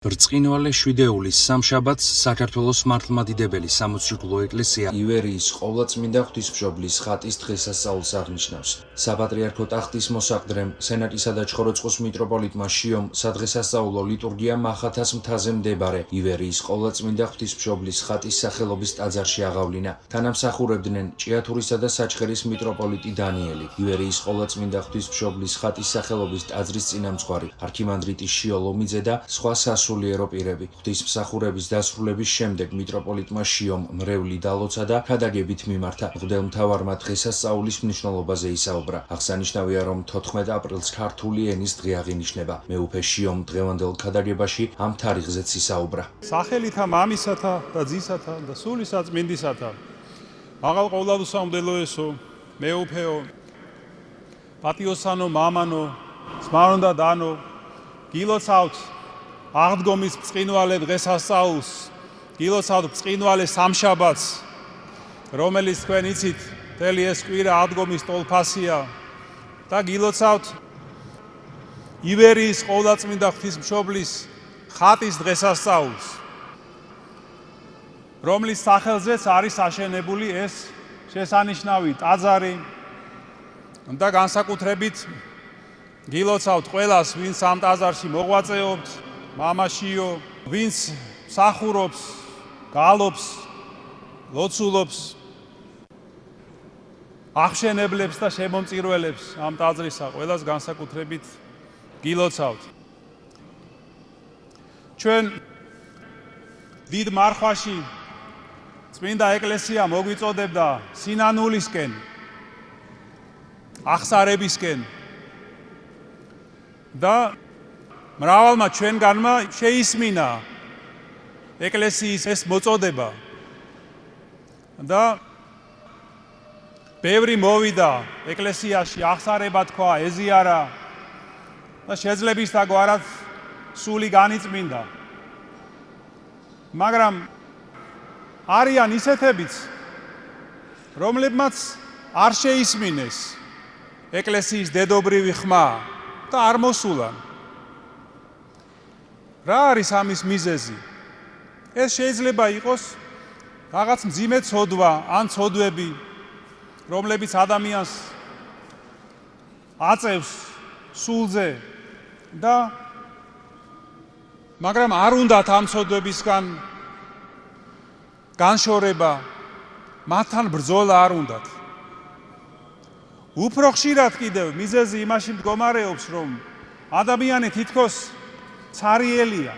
ბრწყინვალე შვიდეულის სამშაბათს საქართველოს მართლმადიდებელი სამოციქულო ეკლესია ივერიის ყოვლადწმინდა ღვთისმშობლის ხატის დღესასწაულს აღნიშნავს. საპატრიარქო ტახტის მოსაყდრემ, სენატისა და ჩხოროწყუს მიტროპოლიტმა შიომ სადღესასწაულო ლიტურგია მახათას მთაზე მდებარე ივერიის ყოვლადწმინდა ღვთისმშობლის ხატის სახელობის ტაძარში აღავლინა. თანამსახურებდნენ ჭიათურისა და საჩხერის მიტროპოლიტი დანიელი, ივერიის ყოვლადწმინდა ღვთისმშობლის ხატის სახელობის ტაძრის წინამძღვარი არქიმანდრიტი შიო ლომიძე და სხვა სასულიერო პირები. ღვთისმსახურების დასრულების შემდეგ მიტროპოლიტმა შიომ მრევლი დალოცა და ქადაგებით მიმართა. მღვდელმთავარმა დღესასწაულის მნიშვნელობაზე ისაუბრა. აღსანიშნავია, რომ 14 აპრილს ქართული ენის დღე აღინიშნება. მეუფე შიომ დღევანდელ ქადაგებაში ამ თარიღზეც ისაუბრა. სახელითა მამისათა და ძისათა და სული საწმინდისათა. აღალ ყოვლადუსამდელოესო, მეუფეო, პატიოსანო მამანო, ძმარო და დანო, გილოცავთ აღდგომის ბრწყინვალე დღესასწაულს, გილოცავთ ბრწყინვალე სამშაბათს, რომელიც თქვენ იცით, მთელი ეს კვირა აღდგომის ტოლფასია და გილოცავთ ივერიის ყოვლადწმინდა ღვთისმშობლის ხატის დღესასწაულს, რომლის სახელზეც არის აშენებული ეს შესანიშნავი ტაძარი და განსაკუთრებით გილოცავთ ყველას, ვინც ამ ტაძარში მოღვაწეობთ, მამაშიო, ვინც მსახურობს, გალობს, ლოცულობს, ახშენებლებს და შემომწირველებს ამ ტაძრისა, ყველას განსაკუთრებით გილოცავთ. ჩვენ დიდ მარხვაში წმინდა ეკლესია მოგვიწოდებდა სინანულისკენ, ახსარებისკენ და მრავალმა ჩვენგანმა შეისმინა ეკლესიის ეს მოწოდება და ბევრი მოვიდა ეკლესიაში, ახსარება თქვა, ეზიარა და შეძლებისდაგვარად სული განიწმინდა. მაგრამ არიან ისეთებიც, რომლებმაც არ შეისმინეს ეკლესიის დედობრივი ხმა და არ მოსულან. რა არის ამის მიზეზი? ეს შეიძლება იყოს რაღაც მძიმე ცოდვა ან ცოდვები, რომლებიც ადამიანს აწევს სულზე და მაგრამ არ უნდათ ამ ცოდვებისგან განშორება, მათთან ბრძოლა არ უნდათ. უფრო ხშირად კიდევ მიზეზი იმაში მდგომარეობს, რომ ადამიანი თითქოს ცარიელია,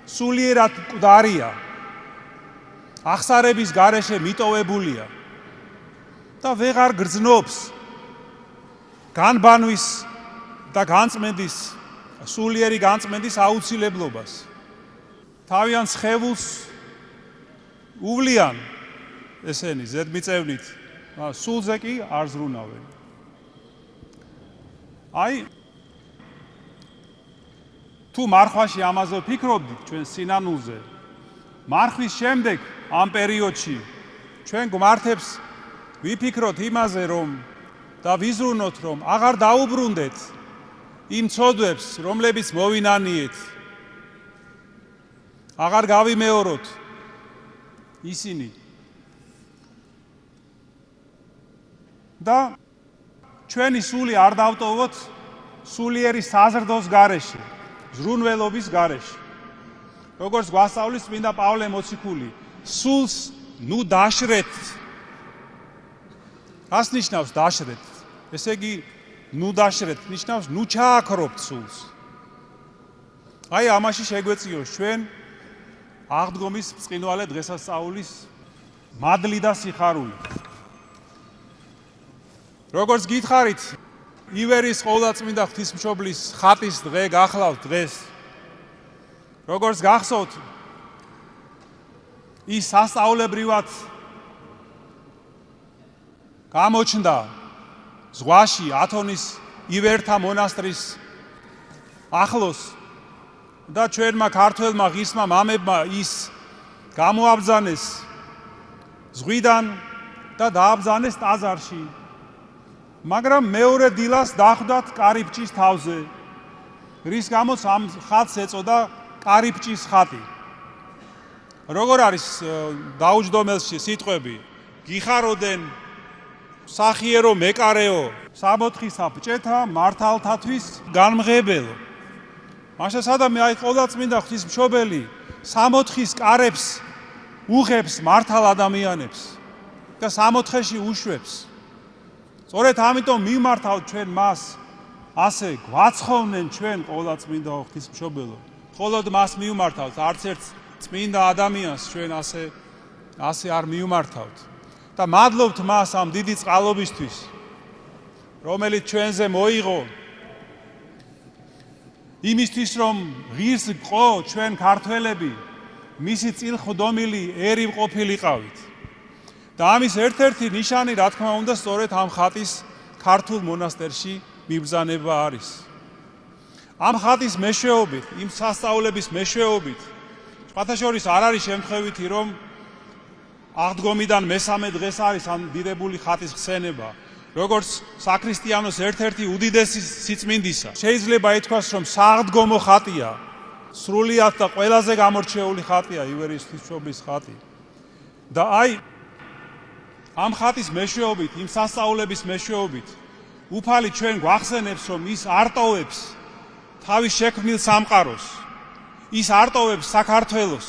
სულიერად მკვდარია, ახსარების გარეშე მიტოვებულია და ვეღარ გრძნობს განბანვის და განწმენდის, სულიერი განწმენდის აუცილებლობას. თავიანთ სხეულს უვლიან ესენი ზედმიწევნით, სულზე კი არ ზრუნავენ. თუ მარხვაში ამაზე ვფიქრობდით ჩვენ სინანულზე, მარხვის შემდეგ ამ პერიოდში ჩვენ გვმართებს ვიფიქროთ იმაზე, რომ და ვიზრუნოთ, რომ აღარ დაუბრუნდეთ იმ ცოდვებს, რომლებიც მოვინანიეთ. აღარ გავიმეოროთ ისინი. და ჩვენი სული არ დავტოვოთ სულიერი საზრდოს გარეშე, ზრუნველობის გარეშე. როგორც გვასწავლის წმინდა პავლე მოციქული, სულს ნუ დაშრეთ. რას ნიშნავს დაშრეთ? ესე იგი, ნუ დაშრეთ ნიშნავს ნუ ჩააქრობთ სულს. ამაში შეგვეციოს ჩვენ აღდგომის ბრწყინვალე დღესასწაულის მადლი და სიხარული. როგორც გითხარით, ივერიის ყოვლადწმინდა ღვთისმშობლის ხატის დღე გახლავთ დღეს. როგორც გახსოვთ, ის სასწაულებრივად გამოჩნდა ზღვაში, ათონის ივერთა მონასტრის ახლოს და ჩვენმა ქართველმა ღირსმა მამებმა ის გამოაბრძანეს ზღვიდან და დააბრძანეს ტაძარში. მაგრამ მეორე დილას დახვდათ კარიბჭის თავზე, რის გამოც ამ ხატს ეწოდა კარიბჭის ხატი. როგორ არის დაუჯდომელში სიტყვები? გიხაროდენ სახიერო მეკარეო, სამოთხისა ბჭეთა მართალთათვის განმღებელო. მაშინ სადამე აი ყოვლადწმინდა ღვთისმშობელი სამოთხის კარებს უღებს მართალ ადამიანებს და სამოთხეში უშვებს. სწორედ ამიტომ მიმართავთ ჩვენ მას, ასე გვაცხოვნენ ჩვენ ყოვლადწმინდა ღვთისმშობელო. მხოლოდ მას მიმართავთ, არც ერთ წმინდა ადამიანს ჩვენ ასე არ მიმართავთ. და მადლობთ მას ამ დიდი წყალობისთვის, რომელიც ჩვენზე მოიღო, იმისთვის რომ ღირს გყო ჩვენ ქართველები მისი წილხვდომილი ერი ყოფილიყავით. და ამის ერთ-ერთი ნიშანი, რა თქმა უნდა, სწორედ ამ ხატის ქართულ მონასტერში მიბრძანება არის. ამ ხატის მეშვეობით, იმ სასწაულების მეშვეობით, სხვათაშორის არ არის შემთხვევითი, რომ აღდგომიდან მესამე დღეს არის ამ დიდებული ხატის ხსენება, როგორც საქრისტიანოს ერთ-ერთი უდიდესი სიწმინდისა. შეიძლება ითქვას, რომ საღდგომო ხატია, სრულიად და ყველაზე გამორჩეული ხატია ივერიის ღვთისმშობლის ხატი. და აი ამ ხატის მეშვეობით, იმ სასწაულების მეშვეობით, უფალი ჩვენ გვახსენებს, რომ ის არტოვებს თავის შექმნილ სამყაროს, ის არტოვებს საქართველოს.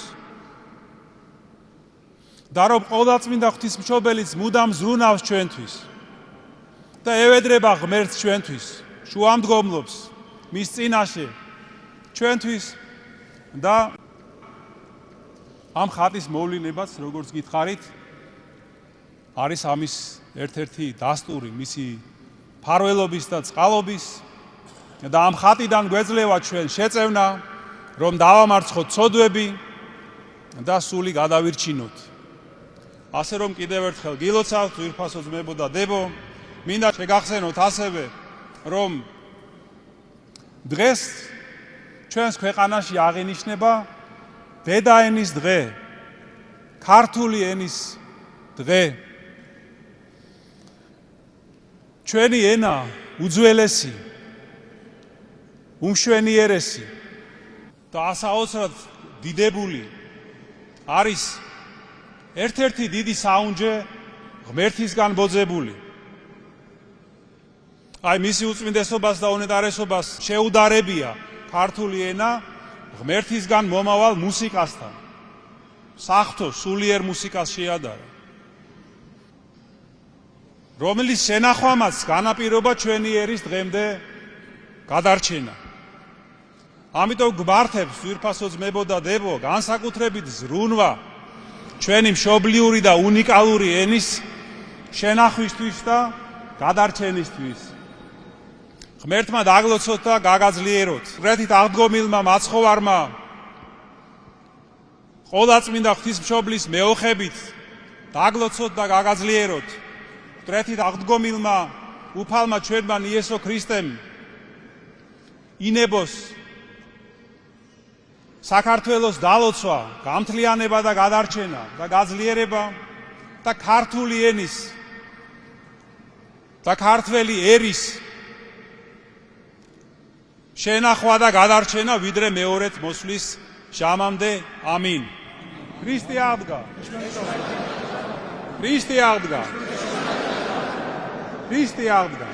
და რომ ყოვლადწმინდა ღვთისმშობელიც მუდამ ზრუნავს ჩვენთვის და ევედრება ღმერთს ჩვენთვის, შუამდგომლობს მის წინაშე ჩვენთვის და ამ ხატის მოვლენებაც, როგორც გითხარით, არის ამის ერთ-ერთი დასტური, მისი ფარველობის და წყალობის და ამ ხატიდან გვეძლევა ჩვენ შეწევნა, რომ დავამარცხოთ ცოდვები და სული გადავირჩინოთ. ასე რომ კიდევ ერთხელ გილოცავთ, ძვირფასო ძმებო და დებო, მინდა შეგახსენოთ ასევე, რომ დღეს ჩვენს ქვეყანაში აღინიშნება დედაენის დღე, ქართული ენის დღე. ჩვენი ენა უძველესი, უმშვენიერესი და ასაოცრად დიდებული არის ერთ-ერთი დიდი საუნჯე ღმერთისგან ბოძებული. აი მისი უწმინდესობას და უნეტარესობას შეუდარებია ქართული ენა ღმერთისგან მომავალ მუსიკასთან. საღვთო სულიერ მუსიკას შეადარა, რომლის შენახვამაც განაპირობა ჩვენი ერის დღემდე გადარჩენა. ამიტომ გვმართებს ძვირფასო ძმებო და დებო, განსაკუთრებით ზრუნვა ჩვენი მშობლიური და უნიკალური ენის შენახვისთვის და გადარჩენისთვის. ღმერთმა დაგლოცოთ და გაგაძლიეროთ. მკვეთრით აღდგომილმა მაცხოვარმა ყოვლადწმინდა ღვთისმშობლის მეოხებით დაგლოცოთ და გაგაძლიეროთ. მკვეთრით აღდგომილმა უფალმა ჩვენმა იესო ქრისტემ ინებოს საქართველოს დალოცვა, გამთლიანება და გადარჩენა და გაძლიერება და ქართული ენის და ქართველი ერის შენახვა და გადარჩენა ვიდრე მეორედ მოსვლის ჟამამდე. ამინ. ქრისტე აღდგა. ქრისტე აღდგა. ქრისტე აღდგა.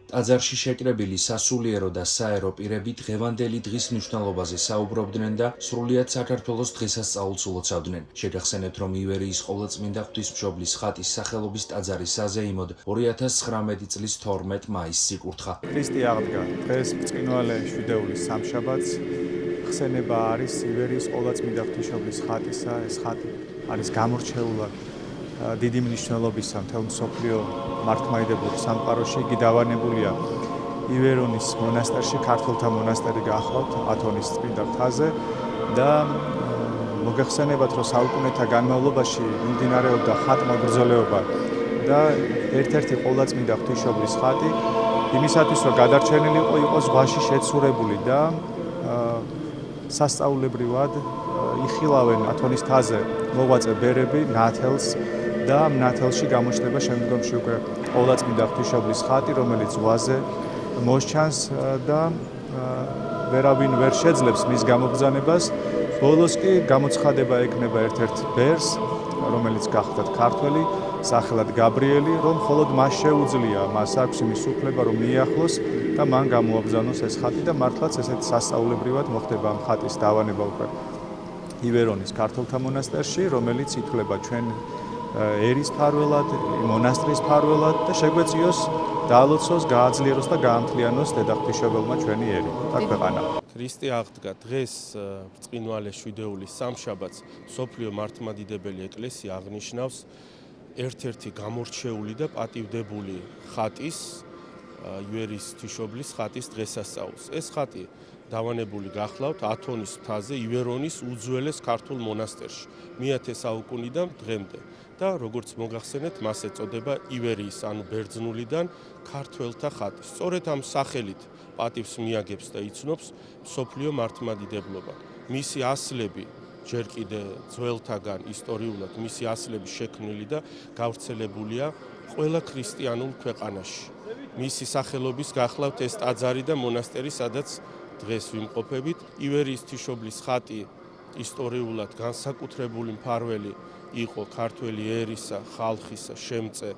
ტაძარში შეკრებილი სასულიერო და საერო პირები დღევანდელი დღის მნიშვნელობაზე საუბრობდნენ და სრულიად საქართველოს დღესასწაულს ულოცავდნენ. შეგახსენებთ, რომ ივერიის ყოვლადწმინდა ღვთისმშობლის ხატის სახელობის ტაძარი საზეიმოდ 2019 წლის 12 მაისს იკურთხა. ქრისტე აღდგა. დღეს ბრწყინვალე შვიდეულის სამშაბათს ხსენება არის ივერიის ყოვლადწმინდა ღვთისმშობლის ხატისა. ეს ხატი არის გამორჩეულად დიდი მნიშვნელობისა მთელ მსოფლიო მართლმადიდებლურ სამყაროში. იგი დავანებულია ივერონის მონასტერში, ქართველთა მონასტერი გახლავთ ათონის წმინდა მთაზე და მოგეხსენებათ, რომ საუკუნეთა განმავლობაში მიმდინარეობდა ხატმა ბრძოლეობა და ერთ-ერთი ყოვლადწმინდა ღვთისმშობლის ხატი იმისათვის, რომ გადარჩენილიყო, იყო ზღვაში შეცურებული და სასწაულებრივად იხილავენ ათონის მთაზე მოღვაწე ბერები ნათელს და ნათელში გამოჩნდება შემდგომში უკვე ყოვლადწმინდა ღვთისმშობლის ხატი, რომელიც ზღვაზე მოსჩანს და ვერავინ ვერ შეძლებს მის გამოგზავნებას. ბოლოს კი გამოცხადება ექნება ერთ-ერთ ბერს, რომელიც გახლდათ ქართველი, სახელად გაბრიელი, რომ მხოლოდ მას შეუძლია, მას აქვს იმის უფლება, რომ მიახლოს და მან გამოაბრძანოს ეს ხატი და მართლაც ესეთ სასწაულებრივად მოხდება ამ ხატის დავანება უკვე ივერონის ქართველთა მონასტერში, რომელიც ითვლება ჩვენ ერის ფარველად, მონასტრის ფარველად და შეგვეციოს დაალოცოს, გააძლიეროს და გაამთლიანოს დედაღვთისმშობელმა ჩვენი ერი და ქვეყანა. ქრისტე აღდგა დღეს ბრწყინვალე შვიდეულის სამშაბათს სოფლიო მართლმადიდებელი ეკლესია აღნიშნავს ერთ-ერთი გამორჩეული და პატივდებული ხატის ივერის ღვთისმშობლის ხატის დღესასწაულს. ეს ხატი დავანებული გახლავთ ათონის მთაზე ივერონის უძველეს ქართულ მონასტერში მე-10 საუკუნიდან დღემდე და როგორც მოგახსენეთ მას ეწოდება ივერიის ანუ ბერძნულიდან ქართველთა ხატი. სწორედ ამ სახელით პატივს მიაგებს და იცნობს სოფლიო მართლმადიდებლობა. მისი ასლები ჯერ კიდე ძველთაგან ისტორიულად მისი ასლები შექმნილი და გავრცელებულია ყველა ქრისტიანულ ქვეყანაში. მისი სახელობის გახლავთ ეს ტაძარი და მონასტერი, სადაც დღეს ვიმყოფებით. ივერიის ღვთისმშობლის ხატი ისტორიულად განსაკუთრებული მფარველი იყო ქართველი ერისა, ხალხისა, შემწე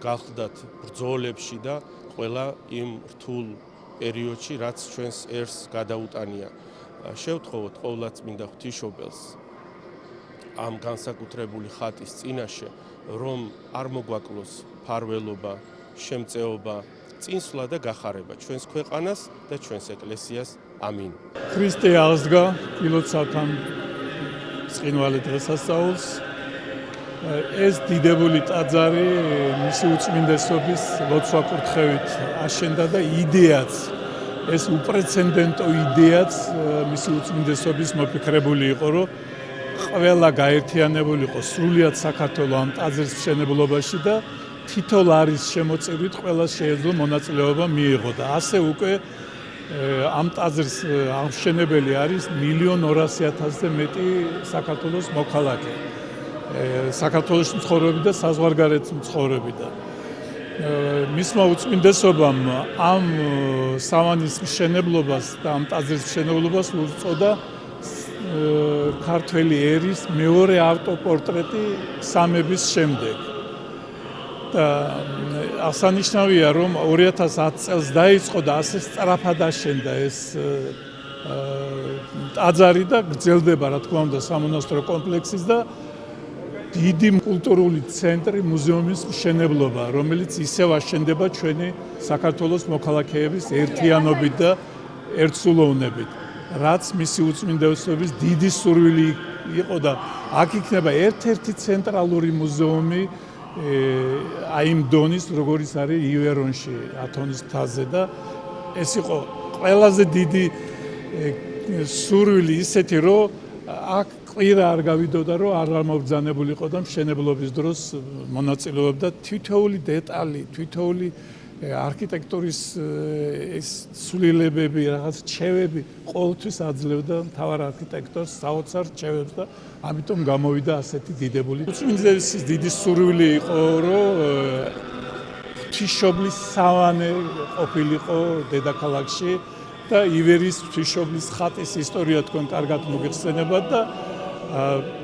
გახლდათ ბრძოლებში და ყველა იმ რთულ პერიოდში, რაც ჩვენს ერს გადაუტანია. შევთხოვოთ ყოვლადწმინდა ღვთისმშობელს ამ განსაკუთრებული ხატის წინაშე, რომ არ მოგვაკლოს ფარველობა, შემწეობა, წინსვლა და გახარება ჩვენს ქვეყანას და ჩვენს ეკლესიას. ამინ. ქრისტე აღსდგა ილოცავთ ამ ბრწყინვალე დღესასწაულს. ეს დიდებული ტაძარი მისი უწმინდესობის ლოცვა-კურთხევით აშენდა და იდეაც ეს უპრეცედენტო იდეაც მისი უწმინდესობის მოფიქრებული იყო, რომ ყველა გაერთიანებული იყო სრულიად საქართველოს ამ ტაძრის მშენებლობაში და თითოეულ არის შემოწირვით ყველა შეეძლო მონაწილეობა მიიღო და ასე უკვე ამ ტაძრის ამშენებელი არის 1,200,000-ზე მეტი საქართველოს მოქალაქე. საქართველოს მცხოვრები და საზღვარგარეთ მცხოვრები და მისმა უწმინდესობამ ამ სავანის მშენებლობას და ამ ტაძრის მშენებლობას უწოდა ქართველი ერის მეორე ავტოპორტრეტი სამების შემდეგ. და აღსანიშნავია, რომ 2010 წელს დაიწყო და ასე სწრაფად აშენდა ეს ტაძარი და გრძელდება, რა თქმა უნდა, სამონასტრო კომპლექსის და დიდი კულტურული ცენტრი მუზეუმის მშენებლობა, რომელიც ისევ აშენდება ჩვენი საქართველოს მოქალაქეების ერთიანობით და ერთსულოვნებით, რაც მისი უწმინდესობის დიდი სურვილი იყო და აქ იქნება ერთ-ერთი ცენტრალური მუზეუმი აი იმ დონის, როგორიც არის ივერონში, ათონის მთაზე და ეს იყო ყველაზე დიდი სურვილი ისეთი, რომ აქ ყვირა არ გავიდოდა, რომ არ მობრძანებულიყო და მშენებლობის დროს მონაწილეობდა თითოეული დეტალი, თითოეული არქიტექტურის ეს სრულილებები, რაღაც რჩევები ყოველთვის აძლევდა მთავარ არქიტექტორს საოცარ რჩევებს და ამიტომ გამოვიდა ასეთი დიდებული. უწმინდესობის დიდი სურვილი იყო, რომ ღვთისმშობლის სავანე ყოფილიყო დედაქალაქში და ივერიის ღვთისმშობლის ხატის ისტორია თქვენ კარგად მოგეხსენებათ და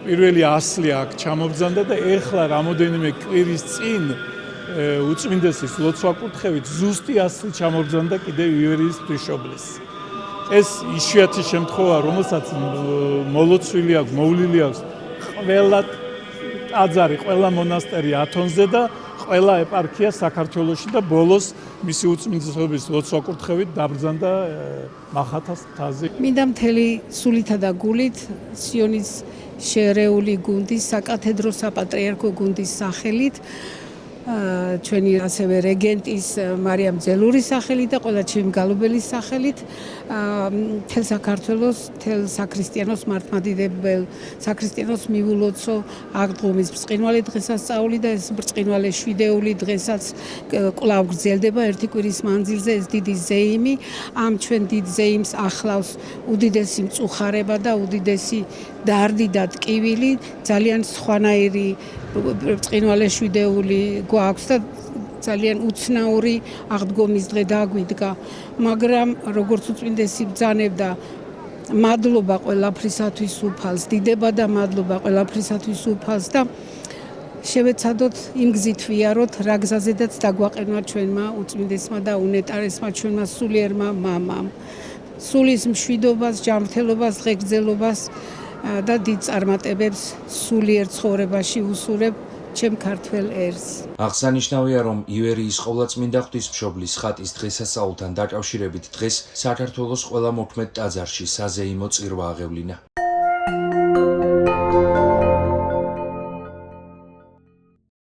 პირველი ასლი აქ ჩამობრძანდა და ეხლა რამოდენიმე კვირის წინ უწმინდესის ლოცვა-კურთხევით ზუსტი ასლი ჩამობრძანდა კიდევ ივერიის ღვთისმშობლის. ეს იშვიათი შემთხვევა, რომელსაც მოლოცვილი აქვს, მოვლილი აქვს ყველა ტაძარი, ყველა მონასტერი ათონზე და ყველა ეპარქია საქართველოში და ბოლოს მისი უწმინდესობის ლოცვა-კურთხევით დაბრძანდა მახათას მთაზე. მინდა მთელი სულითა და გულით სიონის შერეული გუნდის, საკათედრო საპატრიარქო გუნდის სახელით ჩვენი ასევე რეგენტის მარიამ ძელურის სახელით და ყველა ჩემი გალობელის სახელით მთელ საქართველოს, მთელ საქრისტიანოს მართლმადიდებელ საქრისტიანოს მიულოცო აღდგომის ბრწყინვალე დღესასწაული და ეს ბრწყინვალე შვიდეული დღესაც კვლავ გრძელდება ერთი კვირის მანძილზე ეს დიდი ზეიმი ამ ჩვენ დიდ ზეიმს ახლავს უდიდესი მწუხარება და უდიდესი დარდი და ტკივილი ძალიან სხვანაირი ბრწყინვალე შვიდეული გვაქვს და ძალიან უცნაური აღდგომის დღე დაგვიდგა, მაგრამ როგორც უწმინდესი ბრძანებდა, მადლობა ყველაფრისათვის უფალს, დიდება და მადლობა ყველაფრისათვის უფალს და შევეცადოთ იმ გზით ვიაროთ, რა გზაზედაც დაგვაყენა ჩვენმა უწმინდესმა და უნეტარესმა ჩვენმა სულიერმა მამამ. სულის მშვიდობას, ჯანმრთელობას, ღეგრძელობას და დიდ წარმატებებს სულიერ ცხოვრებაში უსურებ ჩემ ქართველ ერს. აღსანიშნავია, რომ ივერიის ყოვლადწმინდა ღვთისმშობლის ხატის დღესასწაულთან დაკავშირებით დღეს საქართველოს ყველა მოქმედ ტაძარში საზეიმო წირვა აღევლინა.